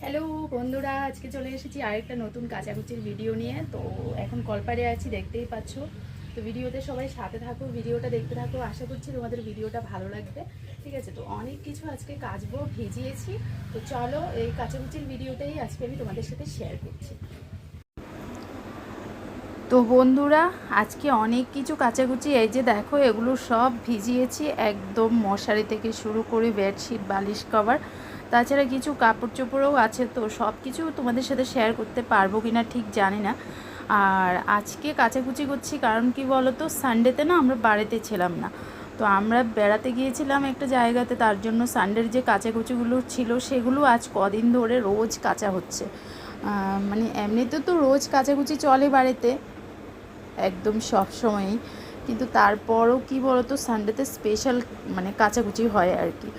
Hello বন্ধুরা, আজকে চলে এসেছি আরেকটা নতুন কাচাকুচির ভিডিও নিয়ে। তো এখন কলপারে আছি, দেখতেই পাচ্ছ। তো ভিডিওতে সবাই সাথে থাকো, ভিডিওটা দেখতে থাকো। আশা করছি তোমাদের ভিডিওটা ভালো লাগবে। ঠিক আছে, তো অনেক কিছু আজকে কাচবো, ভিজিয়েছি। তো চলো এই কাচাকুচির ভিডিওটাই আজকে আমি তোমাদের সাথে শেয়ার করছি। তো বন্ধুরা, আজকে অনেক কিছু কাচাকুচি, এই যে দেখো, এগুলো সব ভিজিয়েছি একদম, মশারি থেকে শুরু করে বেডশিট, বালিশ কভার, তাছাড়া কিছু কাপড় চোপড়ও আছে। তো সব কিছু তোমাদের সাথে শেয়ার করতে পারবো কি না ঠিক জানি না। আর আজকে কাচাকুচি করছি কারণ কি বলো তো, সানডেতে না আমরা বাড়িতে ছিলাম না। তো আমরা বেড়াতে গিয়েছিলাম একটা জায়গাতে, তার জন্য সানডের যে কাচাকুচিগুলো ছিল সেগুলো আজ কদিন ধরে রোজ কাচা হচ্ছে। মানে এমনিতে তো রোজ কাচাকুচি চলে বাড়িতে একদম সব সময়ই, কিন্তু তারপরও কি বলতো, সানডেতে স্পেশাল মানে কাচাকুচি হয় আর কি।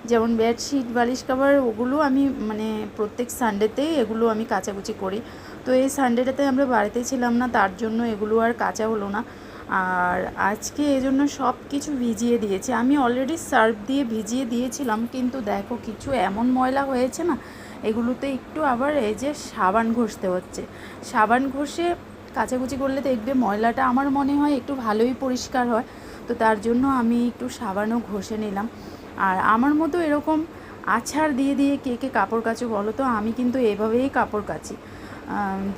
যেমন বেডশিট, বালিশ কভার, ওগুলো আমি মানে প্রত্যেক সানডেতেই এগুলো আমি কাচাকুচি করি। তো এই সানডেটাতে আমরা বাড়িতে ছিলাম না, তার জন্য এগুলো আর কাচা হলো না। আর আজকে এজন্য সব কিছু ভিজিয়ে দিয়েছি। আমি অলরেডি সার্ফ দিয়ে ভিজিয়ে দিয়েছিলাম, কিন্তু দেখো কিছু এমন ময়লা হয়েছে না, এগুলোতে একটু আবার এই যে সাবান ঘষতে হচ্ছে। সাবান ঘষে কাচাকুচি করলে দেখবে ময়লাটা আমার মনে হয় একটু ভালোই পরিষ্কার হয়। তো তার জন্য আমি একটু সাবানও ঘষে নিলাম। আর আমার মতো এরকম আছাড় দিয়ে দিয়ে কে কে কাপড় কাচো বলো তো, আমি কিন্তু এভাবেই কাপড় কাচি।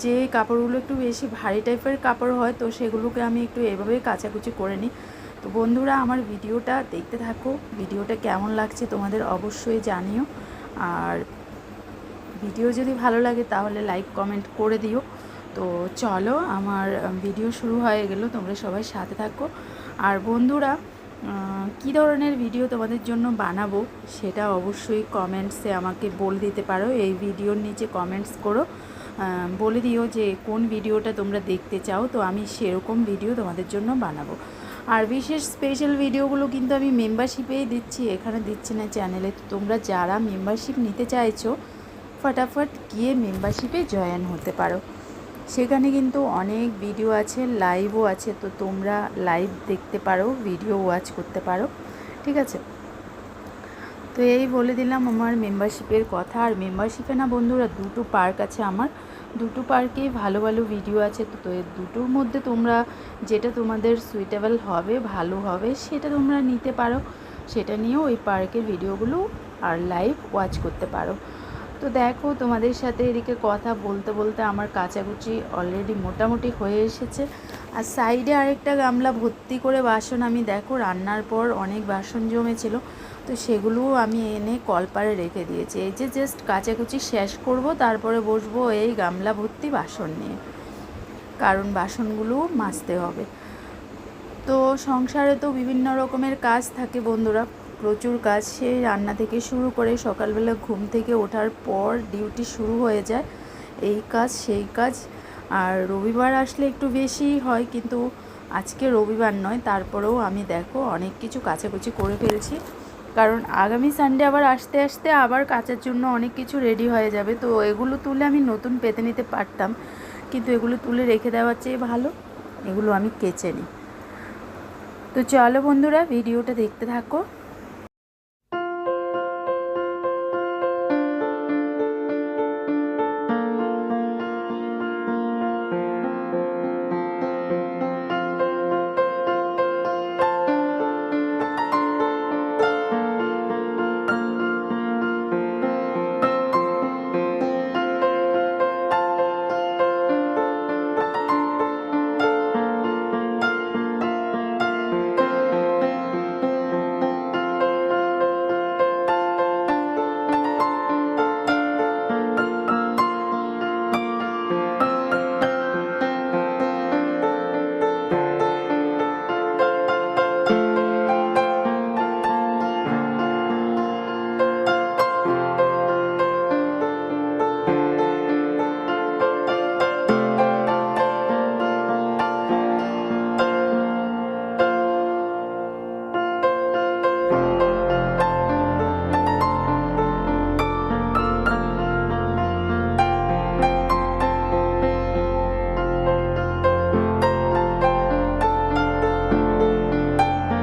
যে কাপড়গুলো একটু বেশি ভারী টাইপের কাপড় হয়, তো সেগুলোকে আমি একটু এভাবেই কাচাকুচি করে নিই। তো বন্ধুরা, আমার ভিডিওটা দেখতে থাকো, ভিডিওটা কেমন লাগছে তোমাদের অবশ্যই জানিও। আর ভিডিও যদি ভালো লাগে তাহলে লাইক কমেন্ট করে দিও। তো চলো, আমার ভিডিও শুরু হয়ে গেল, তোমরা সবাই সাথে থাকো। আর বন্ধুরা, কী ধরনের ভিডিও তোমাদের জন্য বানাবো সেটা অবশ্যই কমেন্টসে আমাকে বলে দিতে পারো। এই ভিডিওর নিচে কমেন্টস করো, বলে দিও যে কোন ভিডিওটা তোমরা দেখতে চাও, তো আমি সেরকম ভিডিও তোমাদের জন্য বানাবো। আর বিশেষ স্পেশাল ভিডিওগুলো কিন্তু আমি মেম্বারশিপেই দিচ্ছি, এখানে দিচ্ছি না চ্যানেলে। তো তোমরা যারা মেম্বারশিপ নিতে চাইছো, ফটাফট গিয়ে মেম্বারশিপে জয়েন হতে পারো। সেখানে কিন্তু অনেক ভিডিও আছে, লাইভও আছে। তো তোমরা লাইভ দেখতে পারো, ভিডিও ওয়াচ করতে পারো। ঠিক আছে, তো এই বলে দিলাম আমার মেম্বারশিপের কথা। আর মেম্বারশিপে না বন্ধুরা, দুটো পার্ক আছে আমার, দুটো পার্কেই ভালো ভালো ভিডিও আছে। তো এই দুটোর মধ্যে তোমরা যেটা তোমাদের সুইটেবল হবে, ভালো হবে, সেটা তোমরা নিতে পারো। সেটা নিয়েও ওই পার্কের ভিডিওগুলো আর লাইভ ওয়াচ করতে পারো। তো দেখো, তোমাদের সাথে এদিকে কথা বলতে বলতে আমার কাচাকুচি অলরেডি মোটামুটি হয়ে এসেছে। আর সাইডে আরেকটা গামলা ভর্তি করে বাসন, আমি দেখো রান্নার পর অনেক বাসন জমেছিল, তো সেগুলোও আমি এনে কলপারে রেখে দিয়েছি। এই যে জাস্ট কাচাকুচি শেষ করব, তারপরে বসবো এই গামলা ভর্তি বাসন নিয়ে, কারণ বাসনগুলোও মাজতে হবে। তো সংসারে তো বিভিন্ন রকমের কাজ থাকে বন্ধুরা, প্রচুর কাজ। সেই রান্না থেকে শুরু করে সকালবেলা ঘুম থেকে ওঠার পর ডিউটি শুরু হয়ে যায়, এই কাজ সেই কাজ। আর রবিবার আসলে একটু বেশি হয়, কিন্তু আজকে রবিবার নয়, তারপরেও আমি দেখো অনেক কিছু কাচাকুচি করে ফেলছি। কারণ আগামী সানডে আবার আসতে আসতে আবার কাচার জন্য অনেক কিছু রেডি হয়ে যাবে। তো এগুলো তুলে আমি নতুন পেতে নিতে পারতাম, কিন্তু এগুলো তুলে রেখে দেওয়ার চেয়ে ভালো এগুলো আমি কেচে নিই। তো চলো বন্ধুরা, ভিডিওটা দেখতে থাকো।